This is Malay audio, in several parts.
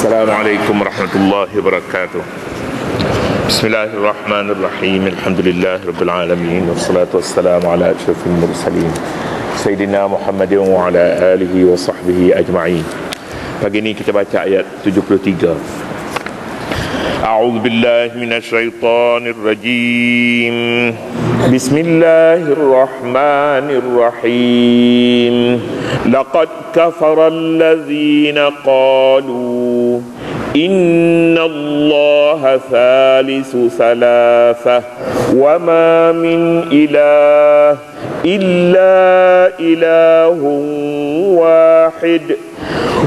Assalamualaikum warahmatullahi wabarakatuh. Bismillahirrahmanirrahim. Alhamdulillahirabbil alamin wassalatu wassalamu ala asyrafil mursalin Sayyidina Muhammadin wa ala alihi wa sahbihi ajma'in. Pagi ini kita baca ayat 73. A'udzu billahi minasyaitonir rajim. Bismillahirrahmanirrahim. Laqad kafara allazina qalu inna allaha thalithu thalathah wa ma min ilah illa ilahun wahid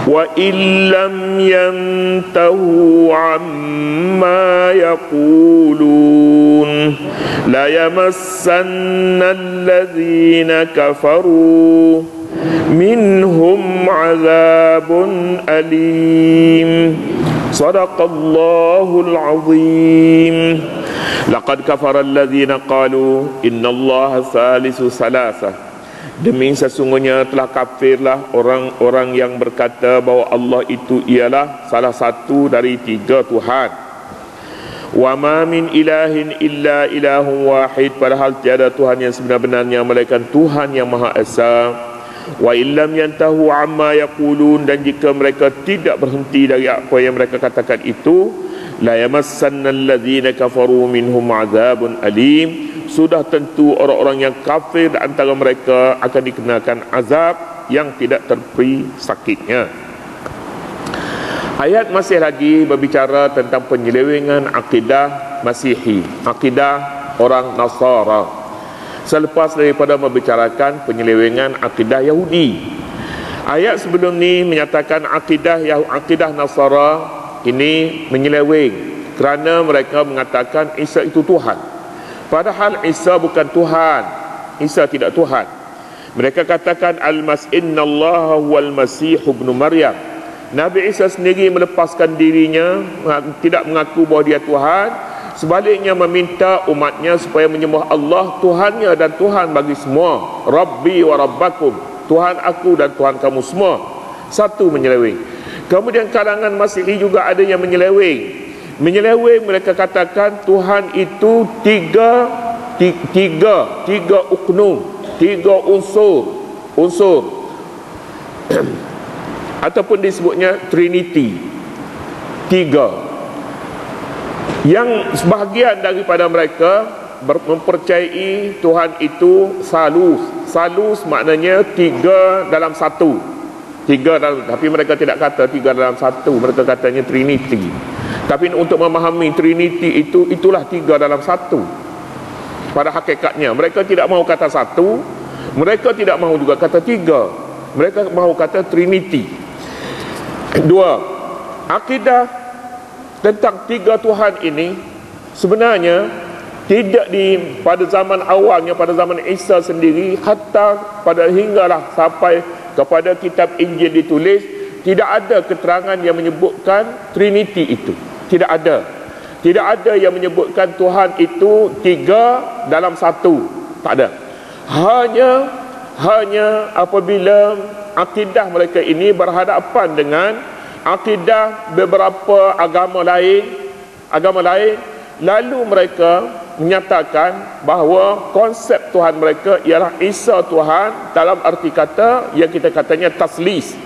wa illam yantahu amma yaqulun la yamassanna allazina kafaru minhum azabun alim. Sadaqallahul azim. Laqad kafara allazina qalu innallaha thalithu thalathah. Demi sesungguhnya telah kafirlah orang-orang yang berkata bahawa Allah itu ialah salah satu dari tiga Tuhan. Wa ma min ilahin illa ilahun wahid. Padahal tiada Tuhan yang sebenar-benarnya melainkan Tuhan yang Maha Esa. Wa illam yantahu amma yaqulun. Dan jika mereka tidak berhenti dari apa yang mereka katakan itu, la yamassanna allazina kafaru minhum azabun alim. Sudah tentu orang-orang yang kafir di antara mereka akan dikenakan azab yang tidak terperi sakitnya. Ayat masih lagi berbicara tentang penyelewengan akidah Masihi, akidah orang Nasara. Selepas daripada membicarakan penyelewengan akidah Yahudi, ayat sebelum ni menyatakan akidah Nasara ini menyeleweng kerana mereka mengatakan Isa itu Tuhan. Padahal Isa bukan Tuhan. Isa tidak Tuhan. Mereka katakan innallaha huwal masih ibnu Maryam. Nabi Isa sendiri melepaskan dirinya, tidak mengaku bahawa dia Tuhan. Sebaliknya meminta umatnya supaya menyembah Allah Tuhannya dan Tuhan bagi semua. Rabbi wa rabbakum, Tuhan aku dan Tuhan kamu semua. Satu menyeleweng. Kemudian kalangan Masihi juga ada yang menyeleweng. Mereka katakan Tuhan itu tiga uknum, tiga unsur ataupun disebutnya Trinity, tiga. Yang sebahagian daripada mereka mempercayai Tuhan itu salus maknanya tiga dalam satu. Tapi mereka tidak kata tiga dalam satu, mereka katanya Trinity. Tapi untuk memahami Trinity itulah tiga dalam satu. Pada hakikatnya mereka tidak mahu kata satu, mereka tidak mahu juga kata tiga, mereka mahu kata Trinity. Dua, akidah tentang tiga Tuhan ini sebenarnya tidak pada zaman awalnya, pada zaman Isa sendiri, hatta pada hinggalah sampai kepada kitab Injil ditulis, tidak ada keterangan yang menyebutkan Trinity itu. Tidak ada yang menyebutkan Tuhan itu tiga dalam satu. Tak ada. Hanya apabila akidah mereka ini berhadapan dengan akidah beberapa agama lain, lalu mereka menyatakan bahawa konsep Tuhan mereka ialah Isa Tuhan, dalam arti kata yang kita katanya taslis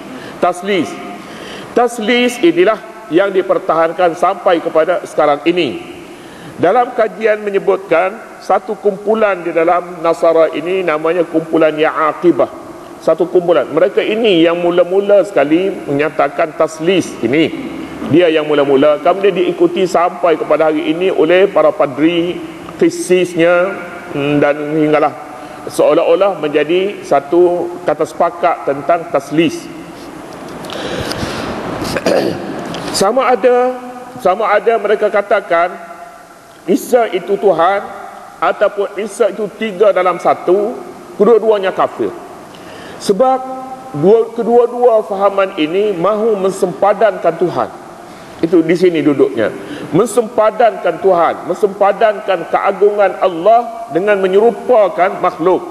inilah yang dipertahankan sampai kepada sekarang ini. Dalam kajian menyebutkan satu kumpulan di dalam Nasara ini namanya kumpulan Ya'aqibah. Satu kumpulan, mereka ini yang mula-mula sekali menyatakan taslis ini. Dia yang mula-mula, kemudian diikuti sampai kepada hari ini oleh para padri, qissisnya, dan hinggalah seolah-olah menjadi satu kata sepakat tentang taslis. Sama ada mereka katakan Isa itu Tuhan ataupun Isa itu tiga dalam satu, kedua-duanya kafir. Sebab kedua-dua fahaman ini mahu mensempadankan Tuhan. Itu di sini duduknya. Mensempadankan Tuhan, mensempadankan keagungan Allah dengan menyerupakan makhluk.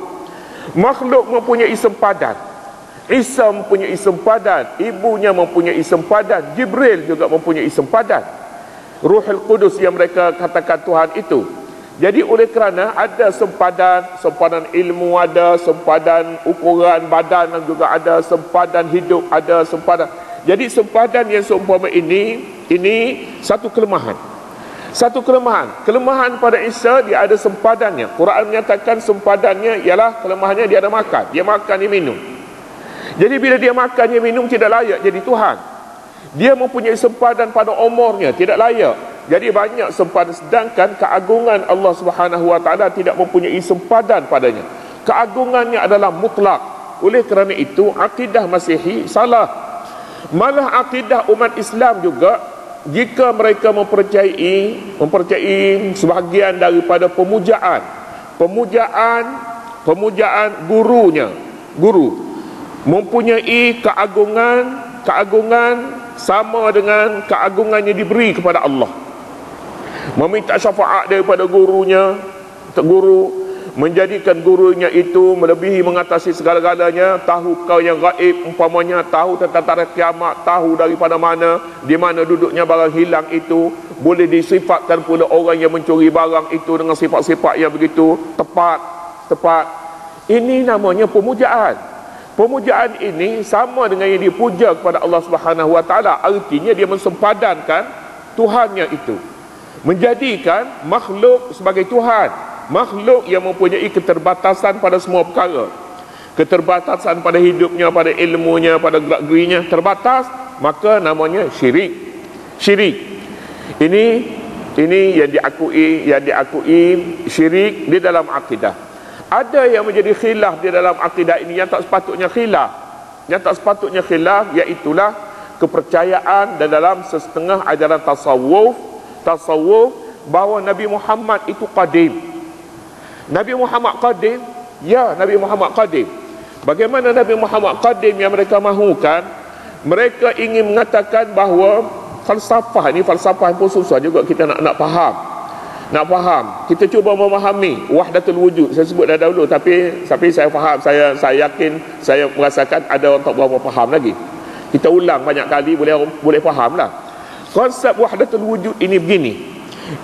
Makhluk mempunyai sempadan. Isa mempunyai sempadan, ibunya mempunyai sempadan, Jibril juga mempunyai sempadan, Ruhul Qudus yang mereka katakan Tuhan itu. Jadi oleh kerana ada sempadan ilmu ada, sempadan ukuran badan juga ada, sempadan hidup ada, sempadan. Jadi sempadan yang seumpama ini satu kelemahan. Satu kelemahan pada Isa, dia ada sempadannya. Quran menyatakan sempadannya ialah kelemahannya dia ada makan. Dia makan, dia minum. Jadi bila dia makan, dia minum, tidak layak jadi Tuhan. Dia mempunyai sempadan pada umurnya, tidak layak. Jadi banyak sempadan, sedangkan keagungan Allah Subhanahu Wa Taala tidak mempunyai sempadan padanya. Keagungannya adalah mutlak. Oleh kerana itu akidah Masihi salah. Malah akidah umat Islam juga, jika mereka mempercayai sebahagian daripada pemujaan gurunya, guru mempunyai keagungan sama dengan keagungan yang diberi kepada Allah. Meminta syafaat daripada gurunya, guru menjadikan gurunya itu melebihi mengatasi segala-galanya, tahu kau yang gaib, umpamanya tahu tentang tarikh kiamat, tahu daripada mana, di mana duduknya barang hilang itu, boleh disifatkan pula orang yang mencuri barang itu dengan sifat-sifat yang begitu tepat. Ini namanya pemujaan. Pemujaan ini sama dengan yang dipuja kepada Allah Subhanahu Wa Taala. Artinya dia mensempadankan Tuhannya itu, menjadikan makhluk sebagai Tuhan. Makhluk yang mempunyai keterbatasan pada semua perkara, keterbatasan pada hidupnya, pada ilmunya, pada gerak-gerinya terbatas, maka namanya syirik. Ini yang diakui syirik di dalam akidah. Ada yang menjadi khilaf di dalam akidah ini yang tak sepatutnya khilaf, iaitulah kepercayaan dan dalam setengah ajaran tasawuf bahawa Nabi Muhammad itu qadim. Nabi Muhammad qadim? Ya, Nabi Muhammad qadim. Bagaimana Nabi Muhammad qadim yang mereka mahukan? Mereka ingin mengatakan bahawa falsafah pun susah juga kita nak faham. Kita cuba memahami wahdatul wujud. Saya sebut dah dahulu, tapi saya faham, saya yakin, saya merasakan ada orang tak berapa faham lagi. Kita ulang banyak kali, boleh fahamlah. Konsep wahdatul wujud ini begini.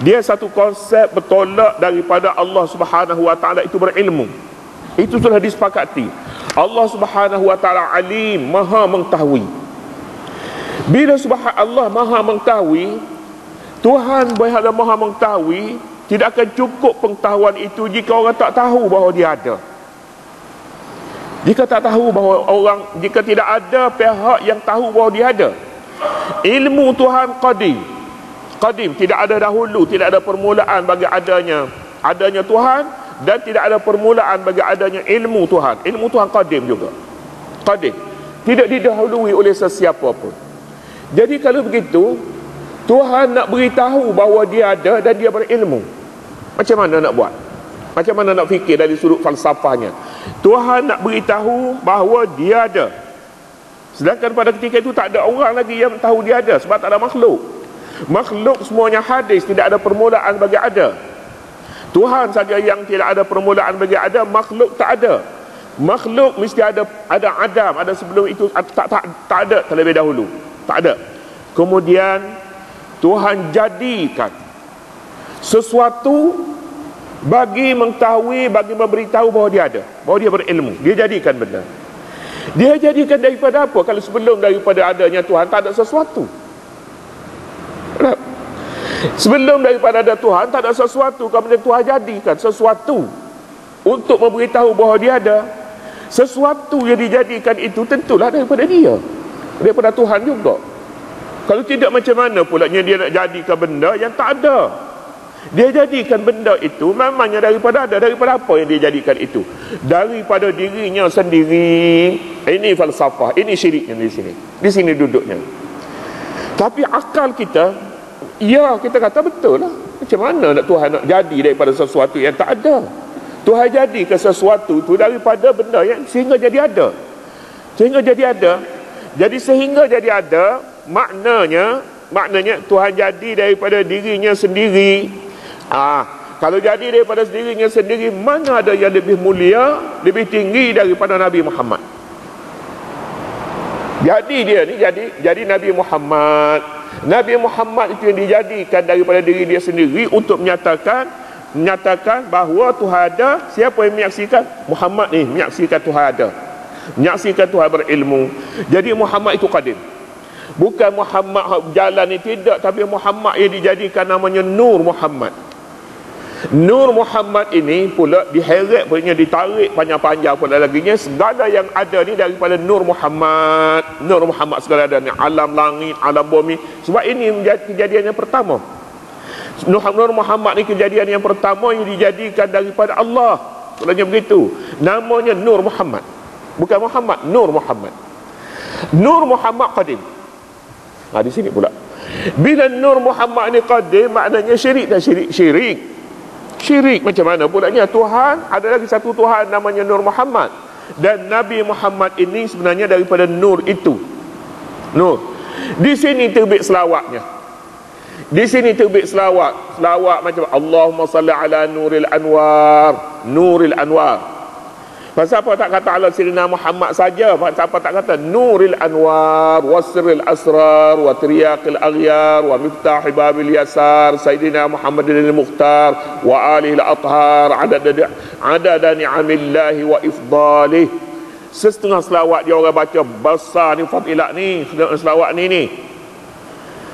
Dia satu konsep bertolak daripada Allah Subhanahu Wa Taala itu berilmu. Itu sudah disepakati. Allah Subhanahu Wa Taala alim, maha mengetahui. Bila Allah maha mengetahui, Tuhan berhak maha mengetahui, tidak akan cukup pengetahuan itu jika orang tak tahu bahawa dia ada. Jika tidak ada pihak yang tahu bahawa dia ada. Ilmu Tuhan qadim, tidak ada dahulu, tidak ada permulaan bagi adanya Tuhan, dan tidak ada permulaan bagi adanya ilmu Tuhan. Ilmu Tuhan qadim juga. Tidak didahului oleh sesiapa pun. Jadi kalau begitu, Tuhan nak beritahu bahawa dia ada dan dia berilmu. Macam mana nak buat? Macam mana nak fikir dari sudut falsafahnya? Tuhan nak beritahu bahawa dia ada, sedangkan pada ketika itu tak ada orang lagi yang tahu dia ada, sebab tak ada makhluk. Makhluk semuanya hadis, tidak ada permulaan bagi ada. Tuhan saja yang tidak ada permulaan bagi ada, makhluk tak ada. Makhluk mesti ada Adam, ada sebelum itu, tak ada terlebih dahulu. Tak ada. Kemudian Tuhan jadikan sesuatu bagi mengetahui, bagi memberitahu bahawa dia ada, bahawa dia berilmu. Dia jadikan benda. Dia jadikan daripada apa? Kalau sebelum daripada adanya Tuhan tak ada sesuatu. Sebelum daripada ada Tuhan tak ada sesuatu, kemudian Tuhan jadikan sesuatu untuk memberitahu bahawa dia ada. Sesuatu yang dijadikan itu tentulah daripada dia, daripada Tuhan juga. Kalau tidak, macam mana pulanya dia nak jadikan benda yang tak ada? Dia jadikan benda itu memangnya daripada ada. Daripada apa yang dia jadikan itu? Daripada dirinya sendiri. Ini falsafah, ini syiriknya di sini. Di sini duduknya. Tapi akal kita, ya, kita kata betul lah. Macam mana nak Tuhan nak jadi daripada sesuatu yang tak ada? Tuhan jadikan sesuatu itu daripada benda yang sehingga jadi ada. Jadi sehingga jadi ada, maknanya Tuhan jadi daripada dirinya sendiri. Kalau jadi daripada dirinya sendiri, mana ada yang lebih mulia, lebih tinggi daripada Nabi Muhammad? Jadi dia ni jadi Nabi Muhammad. Nabi Muhammad itu yang dijadikan daripada diri dia sendiri untuk menyatakan bahawa Tuhan ada. Siapa yang menyaksikan? Muhammad ni menyaksikan Tuhan ada, menyaksikan Tuhan berilmu. Jadi Muhammad itu qadim. Bukan Muhammad jalan ni, tidak, tapi Muhammad yang dijadikan namanya Nur Muhammad. Nur Muhammad ini pula diheret punya, ditarik panjang-panjang pula laginya. Segala yang ada ni daripada Nur Muhammad. Nur Muhammad segala ada ni, alam langit, alam bumi. Sebab ini kejadian yang pertama. Nur Muhammad ni kejadian yang pertama yang dijadikan daripada Allah. Sebenarnya begitu. Namanya Nur Muhammad. Bukan Muhammad, Nur Muhammad. Nur Muhammad qadim. Di sini pula. Bila Nur Muhammad ni qadim, maknanya syirik dan syirik. Syirik macam mana pulanya? Tuhan, ada lagi satu Tuhan namanya Nur Muhammad. Dan Nabi Muhammad ini sebenarnya daripada Nur itu. Nur. Di sini terbit selawatnya. Di sini terbit selawat. Selawat macam Allahumma salli ala Nuril Anwar. Nuril Anwar. Pasal apa tak kata ala Sayyidina Muhammad saja? Pasal apa tak kata Nuril Anwar, Wasril Asrar, wa Triyaqil Aghyar, wa Miftahi Babil Yasar, Sayyidina Muhammadin Al-Mukhtar, wa alihi al-athhar, adada ni'amillahi wa ifdalih. Setengah selawat dia orang baca besar ni, fadilat ni, selawat ni.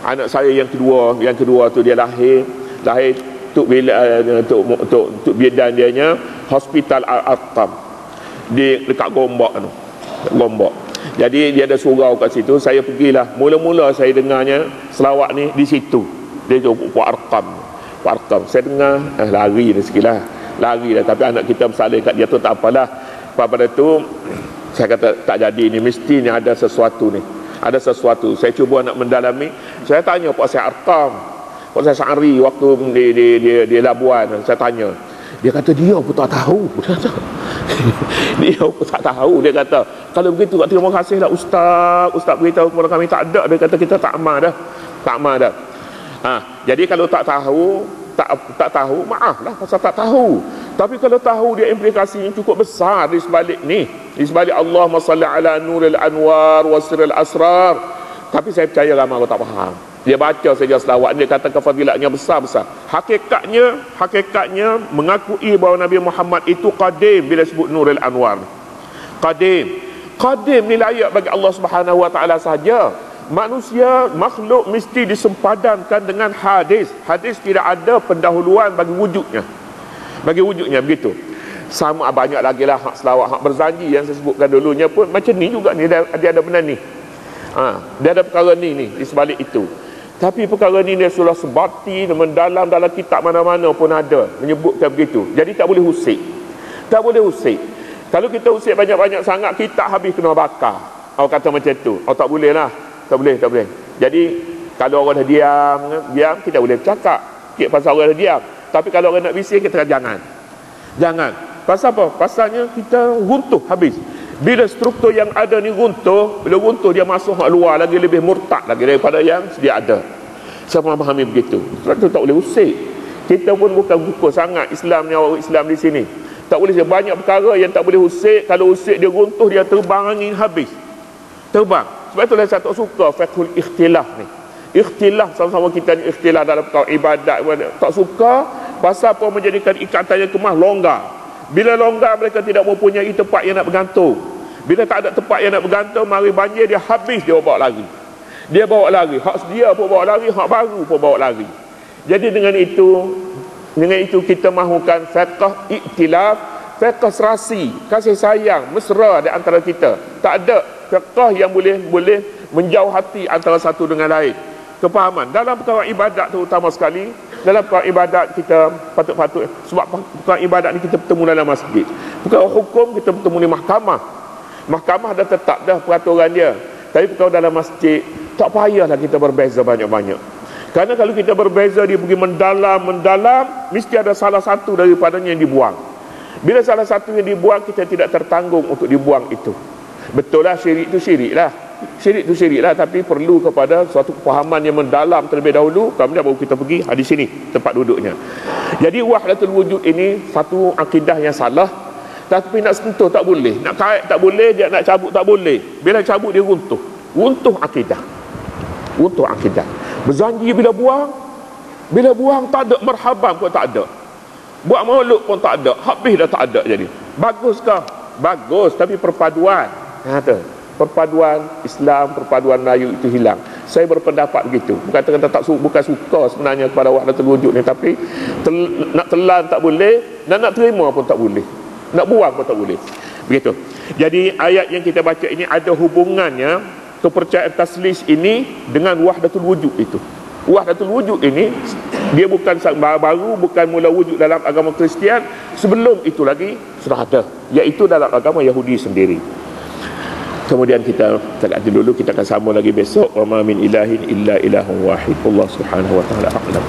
Anak saya yang kedua tu dia lahir tuk bidan dianya Hospital Al-Arqam di dekat Gombak tu. Gombak. Jadi dia ada surau kat situ, saya pergilah. Mula-mula saya dengarnya selawat ni di situ. Dia jumpa Pak Arqam. Pak Arqam. Saya dengar lari dah sikitlah. Lari dah, tapi anak kita bersalin kat dia tu tak apalah. Pada tu saya kata tak jadi ni, mesti ni ada sesuatu ni. Ada sesuatu. Saya cuba nak mendalami. Saya tanya Pak Syekh Arqam, Pak Syekh Sa'ari waktu di Labuan, saya tanya. Dia kata dia pun tak tahu. Dia pun tak tahu. Dia kata kalau begitu terima kasihlah Ustaz beritahu kepada kami. Tak ada, dia kata kita tak amal dah. Tak amal dah. Jadi kalau tak tahu, tak tahu, maaflah pasal tak tahu. Tapi kalau tahu, dia implikasinya cukup besar di sebalik ni. Di sebalik Allahumma salli ala Nuril Anwar Wasril Asrar. Tapi saya percaya ramai orang tak faham. Dia baca saja selawat, dia kata kefadilatnya besar-besar. Hakikatnya mengakui bahawa Nabi Muhammad itu qadim bila sebut Nuril Anwar. Qadim ni layak bagi Allah Subhanahu wa taala saja. Manusia, makhluk mesti disempadankan dengan hadis. Hadis tidak ada pendahuluan bagi wujudnya. Bagi wujudnya begitu. Sama banyak lagi lah hak selawat, hak berzanji yang saya sebutkan dulunya pun macam ni juga ni, dia ada benda ni. Dia ada perkara ni di sebalik itu. Tapi perkara ni dia sudah sebati mendalam dalam kitab mana-mana pun ada menyebutkan begitu. Jadi tak boleh usik. Tak boleh usik. Kalau kita usik banyak-banyak sangat, kitab habis kena bakar. Kata macam tu. Tak boleh lah. Tak boleh. Jadi kalau orang dah diam, kita boleh cakap pasal orang dah diam. Tapi kalau orang nak bising, kita jangan. Pasal apa? Pasalnya kita runtuh habis. Bila struktur yang ada ni runtuh, bila runtuh dia masuk hak luar lagi lebih murtad lagi daripada yang sedia ada. Saya memahami begitu. Sebab tu tak boleh usik. Kita pun bukan buku sangat Islam ni, orang Islam di sini. Tak boleh, banyak perkara yang tak boleh usik. Kalau usik dia runtuh, dia terbang angin habis. Terbang. Sebab itulah saya tak suka fiqhul ikhtilaf ni. Ikhtilaf sama-sama kita ni ikhtilaf dalam perkara ibadat. Tak suka. Pasal apa menjadikan ikatan yang kemah longgar. Bila longgar, mereka tidak mempunyai tempat yang nak bergantung. Bila tak ada tempat yang nak bergantung, mari banjir dia habis, dia bawa lari. Dia bawa lari. Hak dia pun bawa lari, hak baru pun bawa lari. Jadi dengan itu kita mahukan fiqh iktilaf, fiqh serasi, kasih sayang, mesra di antara kita. Tak ada fiqh yang boleh menjauh hati antara satu dengan lain. Kepahaman dalam perkara ibadat terutama sekali. Dalam perkara ibadat kita patut-patut, sebab perkara ibadat ni kita bertemu dalam masjid. Perkara hukum kita bertemu di mahkamah. Mahkamah dah tetap dah peraturan dia. Tapi perkara dalam masjid, tak payahlah kita berbeza banyak-banyak. Kerana kalau kita berbeza, dia pergi mendalam, mesti ada salah satu daripadanya yang dibuang. Bila salah satu yang dibuang, kita tidak tertanggung untuk dibuang itu. Betul lah, syirik itu syirik lah. Syirik itu syirik lah, tapi perlu kepada suatu kepahaman yang mendalam terlebih dahulu, kemudian baru kita pergi di sini tempat duduknya. Jadi wahdatul wujud ini satu akidah yang salah. Tapi nak sentuh tak boleh, nak kait tak boleh, dia nak cabut tak boleh. Bila cabut dia runtuh. runtuh akidah. Runtuh akidah. Berjanji bila buang tak ada, marhaban pun tak ada, buat maulud pun tak ada, habis dah tak ada. Jadi baguskah? Bagus, tapi perpaduan, perpaduan Islam, perpaduan Melayu itu hilang. Saya berpendapat begitu. Bukan kata bukan suka sebenarnya kepada Wahdatul Wujud ni, tapi nak telan tak boleh, dan nak terima pun tak boleh, nak buang pun tak boleh. Begitu. Jadi ayat yang kita baca ini ada hubungannya, kepercayaan taslis ini dengan Wahdatul Wujud itu. Wahdatul Wujud ini dia bukan baru, bukan mula wujud dalam agama Kristian. Sebelum itu lagi sudah ada, iaitu dalam agama Yahudi sendiri. Kemudian kita cakap dulu, kita akan sambung lagi besok. Wa ma min ilahin illa ilahun wahid. Allah Subhanahu wa taala a'lam.